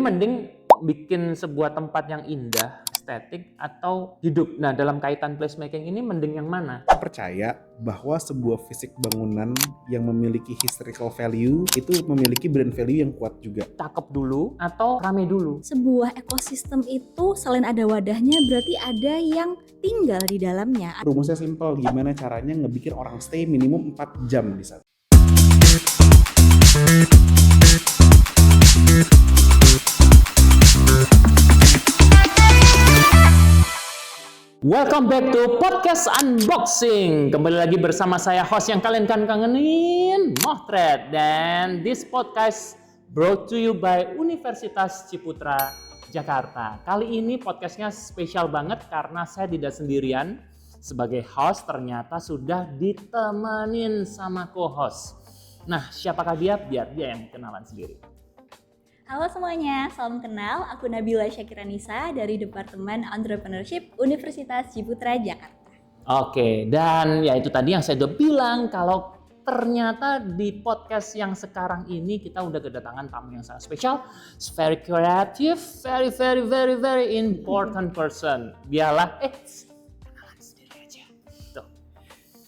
Mending bikin sebuah tempat yang indah, estetik, atau hidup. Nah, dalam kaitan placemaking ini mending yang mana? Saya percaya bahwa sebuah fisik bangunan yang memiliki historical value itu memiliki brand value yang kuat juga. Cakep dulu atau rame dulu? Sebuah ekosistem itu selain ada wadahnya berarti ada yang tinggal di dalamnya. Rumusnya simpel, gimana caranya ngebikin orang stay minimum 4 jam di sana. Welcome back to Podcast Unboxing. Kembali lagi bersama saya, host yang kalian kan kangenin, Mohtred. Dan this podcast brought to you by Universitas Ciputra, Jakarta. Kali ini podcastnya spesial banget karena saya tidak sendirian. Sebagai host ternyata sudah ditemenin sama co-host. Nah, siapakah dia? Biar dia yang kenalan sendiri. Halo semuanya, salam kenal. Aku Nabila Syakiranisa dari Departemen Entrepreneurship Universitas Ciputra, Jakarta. Oke, dan ya itu tadi yang saya udah bilang kalau ternyata di podcast yang sekarang ini kita udah kedatangan tamu yang sangat spesial, very creative, very important person. Biarlah, kenalan sendiri aja. Tuh.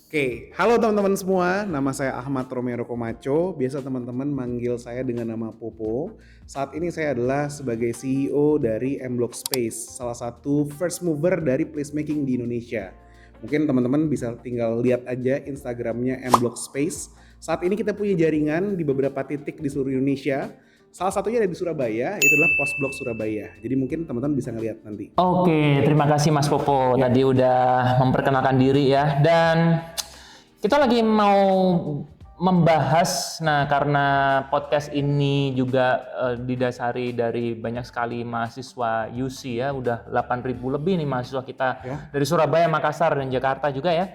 Oke, halo teman-teman semua, nama saya Ahmad Romero Komaco, biasa teman-teman manggil saya dengan nama Popo. Saat ini saya adalah sebagai CEO dari M-Block Space, salah satu first mover dari placemaking di Indonesia. Mungkin teman-teman bisa tinggal lihat aja Instagramnya M-Block Space. Saat ini kita punya jaringan di beberapa titik di seluruh Indonesia. Salah satunya ada di Surabaya, itu adalah Post Blok Surabaya. Jadi mungkin teman-teman bisa ngelihat nanti. Oke, terima kasih Mas Popo. Tadi udah memperkenalkan diri ya. Dan kita lagi mau membahas, nah karena podcast ini juga didasari dari banyak sekali mahasiswa UC ya, udah 8.000 lebih nih mahasiswa kita dari Surabaya, Makassar, dan Jakarta juga ya.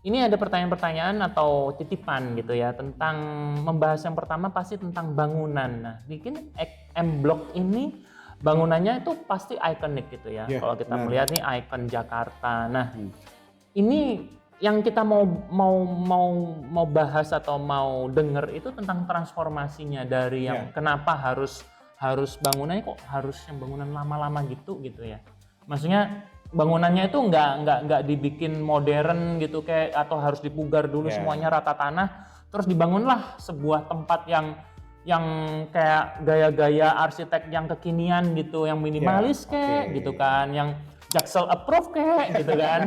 Ini ada pertanyaan-pertanyaan atau titipan gitu ya tentang membahas yang pertama pasti tentang bangunan. Nah, bikin M-Block ini bangunannya itu pasti ikonik gitu ya. Kalau kita melihat nih ikon Jakarta. Nah, ini yang kita mau bahas atau mau denger itu tentang transformasinya dari yang kenapa harus bangunannya kok harus yang bangunan lama-lama gitu ya. Maksudnya bangunannya itu nggak dibikin modern gitu kayak atau harus dipugar dulu semuanya rata tanah terus dibangunlah sebuah tempat yang kayak gaya-gaya arsitek yang kekinian gitu, yang minimalis kayak gitu kan, yang Jaksel approve kayak gitu kan.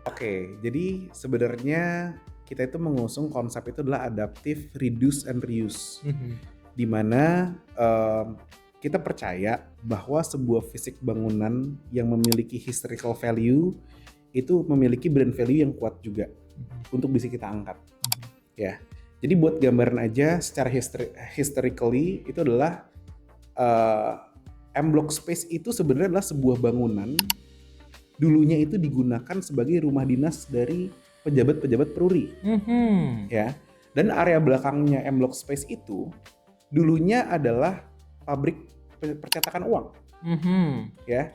Oke, jadi sebenarnya kita itu mengusung konsep itu adalah adaptive, reduce, and reuse. Di mana kita percaya bahwa sebuah fisik bangunan yang memiliki historical value itu memiliki brand value yang kuat juga untuk bisa kita angkat. Ya, jadi buat gambaran aja secara historically itu adalah M-Block Space itu sebenarnya adalah sebuah bangunan dulunya itu digunakan sebagai rumah dinas dari pejabat-pejabat Peruri. Ya. Dan area belakangnya M-Block Space itu dulunya adalah pabrik percetakan uang. Ya.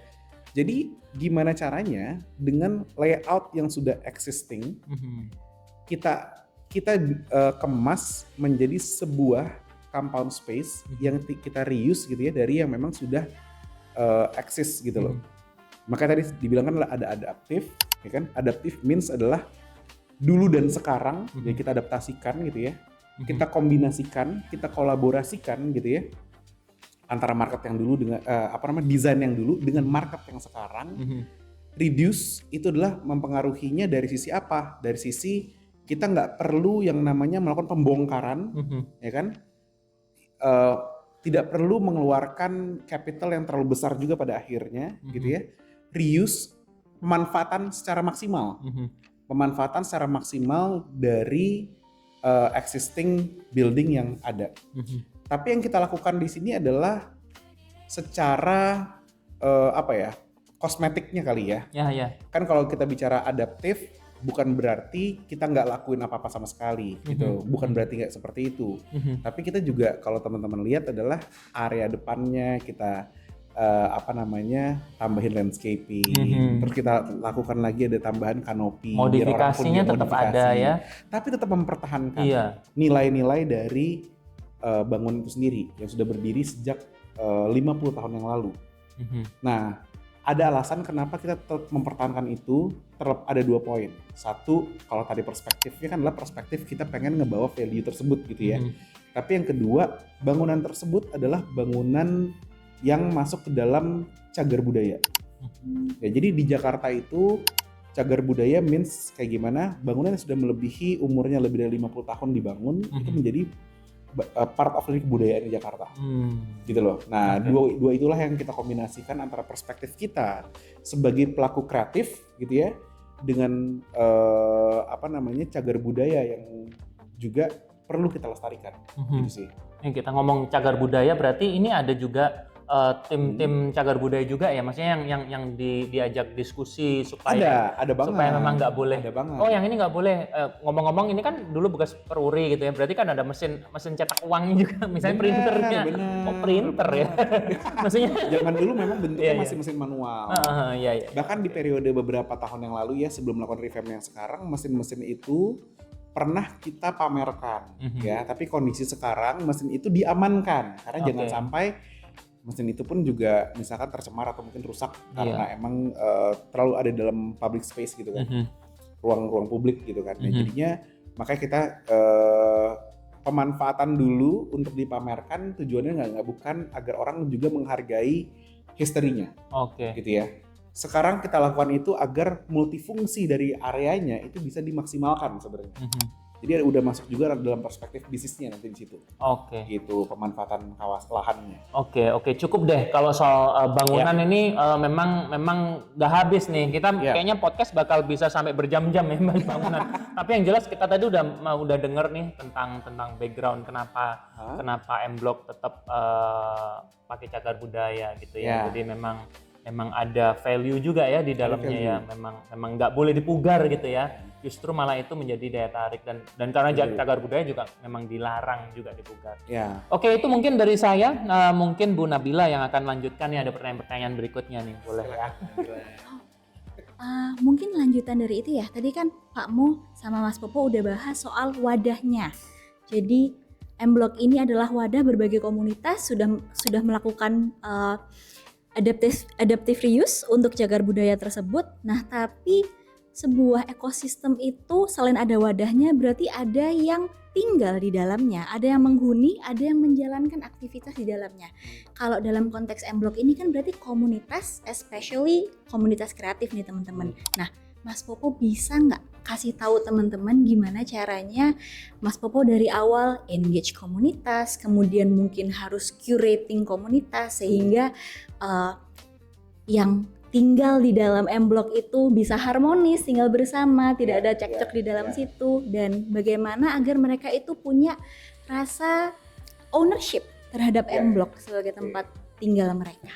Jadi gimana caranya dengan layout yang sudah existing kita kemas menjadi sebuah compound space yang kita reuse gitu ya dari yang memang sudah exist gitu loh. Makanya tadi dibilang kan ada adaptif, ya kan? Adaptif means adalah dulu dan sekarang, ya kita adaptasikan gitu ya. Kita kombinasikan, kita kolaborasikan gitu ya. Antara market yang dulu dengan desain yang dulu dengan market yang sekarang. Reduce itu adalah mempengaruhinya dari sisi apa? Dari sisi kita nggak perlu yang namanya melakukan pembongkaran, ya kan? Tidak perlu mengeluarkan capital yang terlalu besar juga pada akhirnya, gitu ya. Reuse, pemanfaatan secara maksimal. Pemanfaatan secara maksimal dari existing building yang ada. Tapi yang kita lakukan di sini adalah secara kosmetiknya kali ya. Kan kalau kita bicara adaptif, bukan berarti kita nggak lakuin apa-apa sama sekali gitu. Bukan berarti nggak seperti itu. Tapi kita juga kalau teman-teman lihat adalah area depannya kita tambahin landscaping, terus kita lakukan lagi ada tambahan kanopi, modifikasinya tetap ada ya, tapi tetap mempertahankan nilai-nilai dari bangunan itu sendiri yang sudah berdiri sejak 50 tahun yang lalu. Nah, ada alasan kenapa kita tetap mempertahankan itu. Ada 2 poin. Satu, kalau tadi perspektifnya kan adalah perspektif kita pengen ngebawa value tersebut gitu ya. Tapi yang kedua, bangunan tersebut adalah bangunan yang masuk ke dalam cagar budaya. Ya, jadi di Jakarta itu cagar budaya means kayak gimana? Bangunan yang sudah melebihi umurnya lebih dari 50 tahun dibangun itu menjadi part of kebudayaan di Jakarta, gitu loh. Nah, dua itulah yang kita kombinasikan antara perspektif kita sebagai pelaku kreatif, gitu ya, dengan cagar budaya yang juga perlu kita lestarikan, gitu sih. Ini kita ngomong cagar budaya, berarti ini ada juga tim cagar budaya juga ya, maksudnya yang diajak diskusi supaya ada banget. Supaya memang nggak boleh. Ada banget. Oh, yang ini nggak boleh. Ngomong-ngomong, ini kan dulu bekas peruri gitu ya, berarti kan ada mesin cetak uang juga, misalnya printernya. Oh, printer ya. Maksudnya zaman dulu memang bentuknya masih mesin manual. Iya. Bahkan di periode beberapa tahun yang lalu ya, sebelum melakukan revamp yang sekarang, mesin-mesin itu pernah kita pamerkan, ya. Tapi kondisi sekarang mesin itu diamankan karena jangan sampai mesin itu pun juga misalkan tercemar atau mungkin rusak karena emang terlalu ada dalam public space gitu kan, ruang-ruang publik gitu kan. Nah, jadinya makanya kita pemanfaatan dulu untuk dipamerkan, tujuannya nggak bukan agar orang juga menghargai historinya, gitu ya. Sekarang kita lakukan itu agar multifungsi dari areanya itu bisa dimaksimalkan sebenarnya. Jadi udah masuk juga dalam perspektif bisnisnya nanti di situ. Gitu pemanfaatan lahannya. Oke, cukup deh kalau soal bangunan ini memang nggak habis nih. Kita kayaknya podcast bakal bisa sampai berjam-jam ya bahas bangunan. Tapi yang jelas kita tadi udah denger nih tentang background kenapa M Block tetap pakai cagar budaya gitu ya. Jadi memang ada value juga ya di dalamnya ya. Memang nggak boleh dipugar gitu ya. Justru malah itu menjadi daya tarik dan karena cagar budaya juga memang dilarang juga dipugar. Oke, itu mungkin dari saya. Mungkin Bu Nabila yang akan lanjutkan nih, ada pertanyaan-pertanyaan berikutnya nih, boleh ya? Mungkin lanjutan dari itu ya. Tadi kan Pak Mo sama Mas Popo udah bahas soal wadahnya. Jadi M Block ini adalah wadah berbagai komunitas sudah melakukan adaptive reuse untuk cagar budaya tersebut. Nah, tapi sebuah ekosistem itu selain ada wadahnya berarti ada yang tinggal di dalamnya, ada yang menghuni, ada yang menjalankan aktivitas di dalamnya. Kalau dalam konteks M Block ini kan berarti komunitas, especially komunitas kreatif nih teman-teman. Nah, Mas Popo bisa nggak kasih tahu teman-teman gimana caranya Mas Popo dari awal engage komunitas, kemudian mungkin harus curating komunitas sehingga yang tinggal di dalam M Block itu bisa harmonis, tinggal bersama, tidak ada cekcok di dalam situ, dan bagaimana agar mereka itu punya rasa ownership terhadap M Block sebagai tempat tinggal mereka.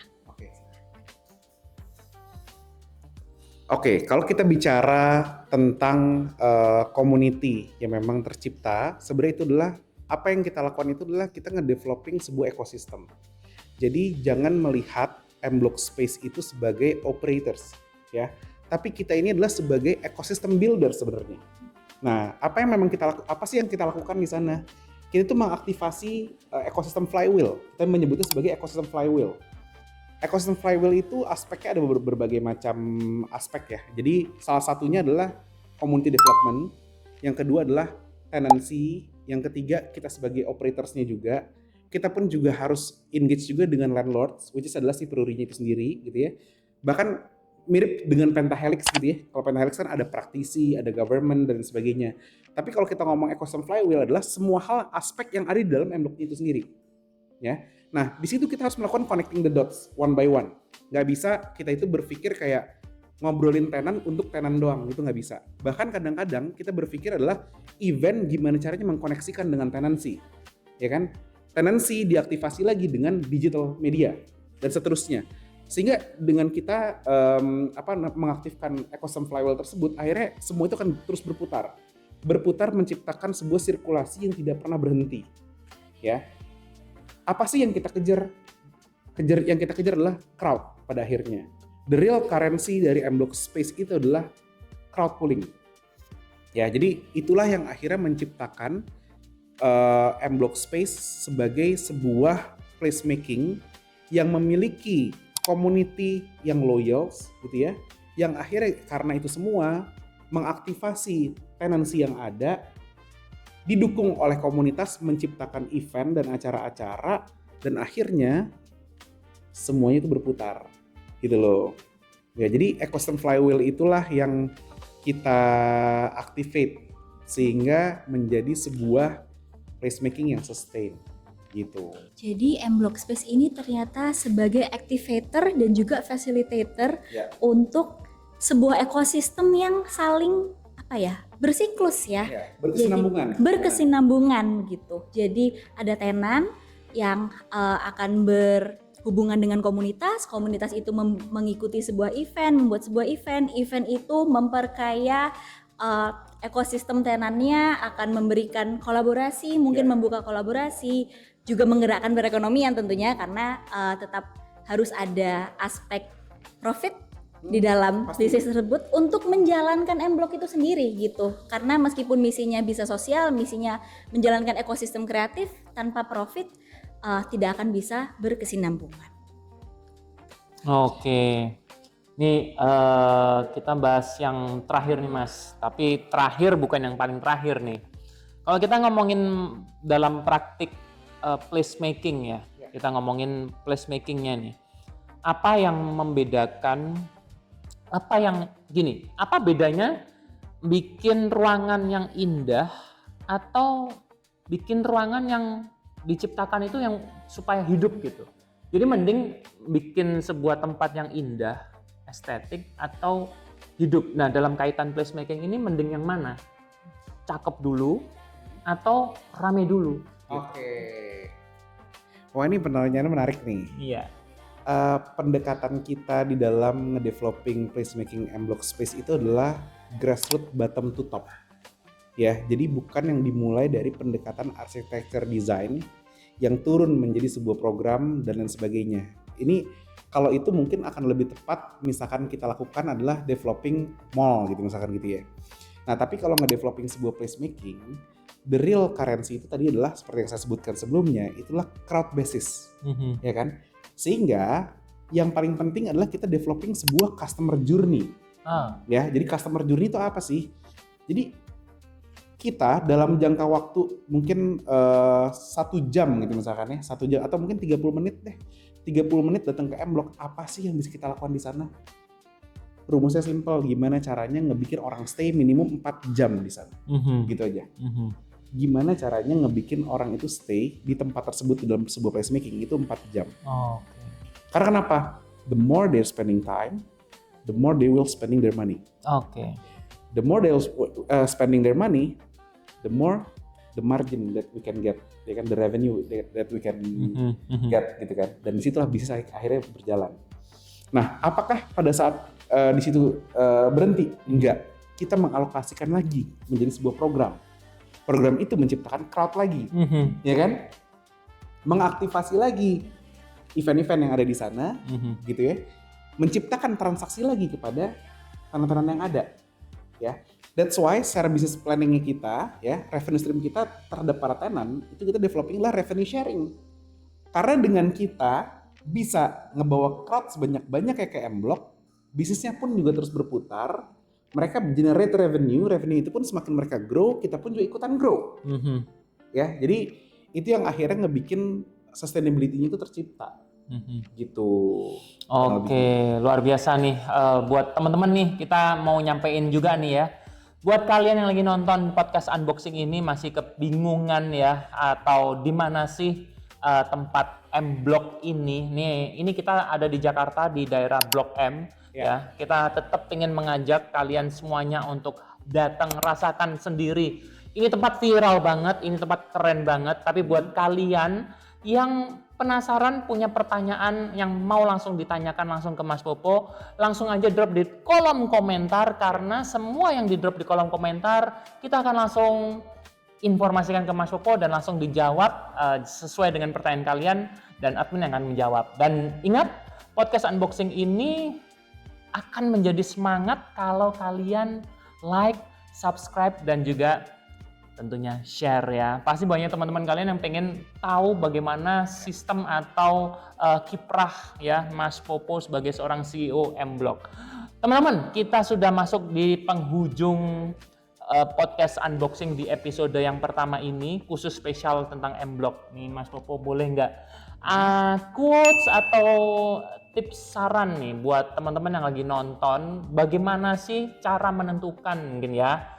Oke, kalau kita bicara tentang community yang memang tercipta, sebenarnya itu adalah apa yang kita lakukan itu adalah kita ngedeveloping sebuah ekosistem. Jadi jangan melihat M Block Space itu sebagai operators, ya. Tapi kita ini adalah sebagai ekosistem builder sebenarnya. Nah, apa sih yang kita lakukan di sana? Kita itu mengaktifasi ekosistem flywheel. Kita menyebutnya sebagai ekosistem flywheel. Ekosistem flywheel itu aspeknya ada berbagai macam aspek ya. Jadi salah satunya adalah community development, yang kedua adalah tenancy, yang ketiga kita sebagai operatorsnya juga. Kita pun juga harus engage juga dengan landlords, which is adalah si perurinya itu sendiri gitu ya. Bahkan mirip dengan Pentahelix gitu ya. Kalau Pentahelix kan ada praktisi, ada government dan sebagainya. Tapi kalau kita ngomong ekosistem flywheel adalah semua hal aspek yang ada di dalam M Block itu sendiri. Ya. Nah, di situ kita harus melakukan connecting the dots one by one. Nggak bisa kita itu berpikir kayak ngobrolin tenan untuk tenan doang, itu nggak bisa. Bahkan kadang-kadang kita berpikir adalah event gimana caranya mengkoneksikan dengan tenancy. Ya kan? Tenancy diaktifasi lagi dengan digital media dan seterusnya, sehingga dengan kita mengaktifkan ekosistem flywheel tersebut, akhirnya semua itu akan terus berputar menciptakan sebuah sirkulasi yang tidak pernah berhenti. Ya, apa sih yang kita kejar? Yang kita kejar adalah crowd pada akhirnya. The real currency dari M Block Space itu adalah crowd pooling. Ya, jadi itulah yang akhirnya menciptakan M-Block Space sebagai sebuah placemaking yang memiliki community yang loyal gitu ya, yang akhirnya karena itu semua mengaktifasi tenancy yang ada, didukung oleh komunitas menciptakan event dan acara-acara, dan akhirnya semuanya itu berputar gitu loh. Ya, jadi ecosystem flywheel itulah yang kita activate sehingga menjadi sebuah placemaking yang sustain gitu. Jadi M-Block Space ini ternyata sebagai activator dan juga facilitator untuk sebuah ekosistem yang saling bersiklus ya. Berkesinambungan. Jadi, berkesinambungan gitu. Jadi ada tenan yang akan berhubungan dengan komunitas itu mengikuti sebuah event, membuat sebuah event itu memperkaya ekosistem tenannya, akan memberikan kolaborasi, mungkin membuka kolaborasi, juga menggerakkan perekonomian tentunya karena tetap harus ada aspek profit di dalam bisnis tersebut untuk menjalankan M-Block itu sendiri gitu. Karena meskipun misinya bisa sosial, misinya menjalankan ekosistem kreatif, tanpa profit tidak akan bisa berkesinambungan. Oke, ini kita bahas yang terakhir nih Mas, tapi terakhir bukan yang paling terakhir nih. Kalau kita ngomongin dalam praktik placemaking ya, kita ngomongin placemakingnya nih. Apa yang membedakan, apa bedanya bikin ruangan yang indah atau bikin ruangan yang diciptakan itu yang supaya hidup gitu. Jadi mending bikin sebuah tempat yang indah, estetik atau hidup. Nah, dalam kaitan placemaking ini mending yang mana? Cakep dulu atau rame dulu? Oke. Wah, ini pertanyaannya menarik nih. Iya. Pendekatan kita di dalam ngedeveloping placemaking M-Block Space itu adalah grassroots bottom to top. Ya, jadi bukan yang dimulai dari pendekatan architecture design yang turun menjadi sebuah program dan lain sebagainya. Ini kalau itu mungkin akan lebih tepat misalkan kita lakukan adalah developing mall gitu misalkan gitu ya. Nah, tapi kalau ngedeveloping sebuah placemaking, the real currency itu tadi adalah seperti yang saya sebutkan sebelumnya, itulah crowd basis. Ya kan? Sehingga yang paling penting adalah kita developing sebuah customer journey. Ya, jadi customer journey itu apa sih? Jadi kita dalam jangka waktu mungkin 1 jam gitu misalkan ya, 1 jam atau mungkin 30 menit deh. 30 menit datang ke M-Block, apa sih yang bisa kita lakukan di sana? Rumusnya simple, gimana caranya ngebikin orang stay minimum 4 jam di sana. Gitu aja. Gimana caranya ngebikin orang itu stay di tempat tersebut di dalam sebuah placemaking itu 4 jam. Karena kenapa? The more they're spending time, the more they will spending their money. The more they will spending their money, the more the margin that we can get, ya kan, the revenue that we can get gitu kan. Dan disitulah bisnis akhirnya berjalan. Nah, apakah pada saat di situ berhenti? Enggak. Kita mengalokasikan lagi menjadi sebuah program. Program itu menciptakan crowd lagi, ya kan? Mengaktifasi lagi event-event yang ada di sana, gitu ya. Menciptakan transaksi lagi kepada tenan-tenan yang ada, ya. That's why secara business planningnya kita, ya, revenue stream kita terhadap para tenan itu kita developing lah revenue sharing. Karena dengan kita bisa ngebawa crowd sebanyak-banyak kayak ke M-Block, bisnisnya pun juga terus berputar. Mereka generate revenue itu pun semakin mereka grow, kita pun juga ikutan grow. Ya, jadi itu yang akhirnya ngebikin sustainability-nya itu tercipta. Gitu. Oke, luar biasa nih. Buat teman-teman nih, kita mau nyampein juga nih ya. Buat kalian yang lagi nonton podcast unboxing ini masih kebingungan ya, atau di mana sih tempat M-Block ini? Nih, ini kita ada di Jakarta di daerah Blok M. Ya, kita tetap ingin mengajak kalian semuanya untuk datang rasakan sendiri. Ini tempat viral banget, ini tempat keren banget. Tapi buat kalian yang penasaran, punya pertanyaan yang mau langsung ditanyakan langsung ke Mas Popo, langsung aja drop di kolom komentar, karena semua yang di drop di kolom komentar kita akan langsung informasikan ke Mas Popo dan langsung dijawab sesuai dengan pertanyaan kalian, dan admin yang akan menjawab. Dan ingat, podcast unboxing ini akan menjadi semangat kalau kalian like, subscribe, dan juga tentunya share ya. Pasti banyak teman-teman kalian yang pengen tahu bagaimana sistem atau kiprah ya Mas Popo sebagai seorang CEO M-Block. Teman-teman, kita sudah masuk di penghujung podcast unboxing di episode yang pertama ini, khusus spesial tentang M-Block. Nih Mas Popo, boleh nggak quotes atau tips saran nih buat teman-teman yang lagi nonton, bagaimana sih cara menentukan mungkin ya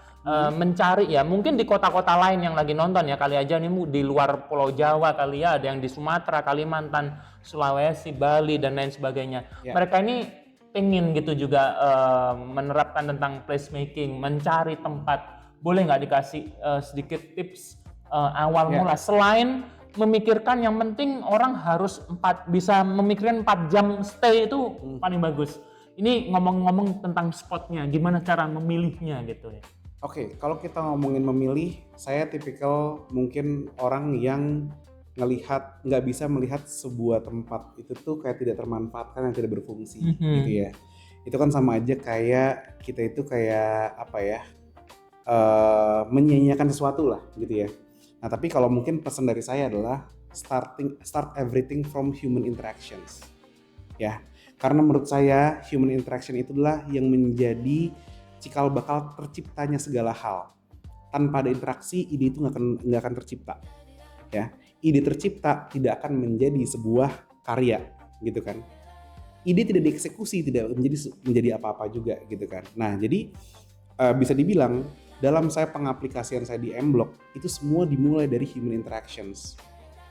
mencari ya, mungkin di kota-kota lain yang lagi nonton ya, kali aja nih di luar Pulau Jawa kali ya, ada yang di Sumatera, Kalimantan, Sulawesi, Bali dan lain sebagainya. Mereka ini pengen gitu juga menerapkan tentang placemaking, mencari tempat. Boleh nggak dikasih sedikit tips awal mula selain memikirkan yang penting orang harus bisa memikirkan 4 jam stay itu paling bagus. Ini ngomong-ngomong tentang spotnya, gimana cara memilihnya gitu ya. Oke, kalau kita ngomongin memilih, saya tipikal mungkin orang yang nggak bisa melihat sebuah tempat itu tuh kayak tidak termanfaatkan, yang tidak berfungsi gitu ya. Itu kan sama aja kayak kita itu kayak apa ya, menyia-nyiakan sesuatu lah gitu ya. Nah tapi kalau mungkin pesan dari saya adalah start everything from human interactions ya, karena menurut saya human interaction itu adalah yang menjadi cikal bakal terciptanya segala hal. Tanpa ada interaksi, ide itu nggak akan tercipta ya. Ide tercipta tidak akan menjadi sebuah karya gitu kan. Ide tidak dieksekusi tidak menjadi apa-apa juga gitu kan. Nah jadi bisa dibilang dalam saya pengaplikasian saya di M-Block itu semua dimulai dari human interactions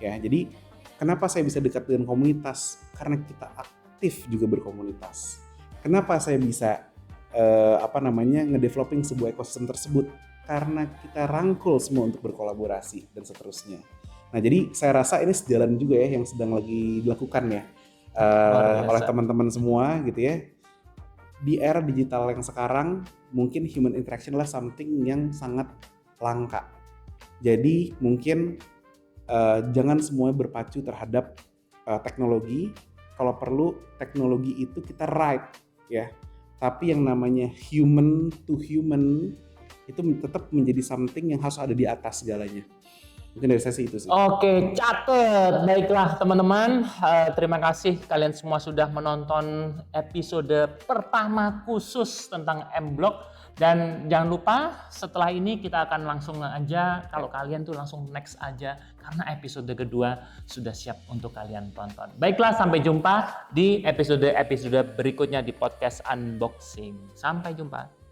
ya. Jadi kenapa saya bisa dekat dengan komunitas, karena kita aktif juga berkomunitas. Kenapa saya bisa ngedeveloping sebuah ekosistem tersebut, karena kita rangkul semua untuk berkolaborasi dan seterusnya. Nah jadi saya rasa ini sejalan juga ya yang sedang lagi dilakukan ya oleh teman-teman semua gitu ya. Di era digital yang sekarang mungkin human interaction adalah something yang sangat langka. Jadi mungkin jangan semuanya berpacu terhadap teknologi. Kalau perlu teknologi itu kita ride ya. Tapi yang namanya human to human itu tetap menjadi something yang harus ada di atas segalanya. Mungkin dari saya sih itu sih. Oke, catet. Baiklah teman-teman, terima kasih kalian semua sudah menonton episode pertama khusus tentang M-Block. Dan jangan lupa setelah ini kita akan langsung aja, kalau kalian tuh langsung next aja, karena episode kedua sudah siap untuk kalian tonton. Baiklah, sampai jumpa di episode berikutnya di podcast unboxing. Sampai jumpa.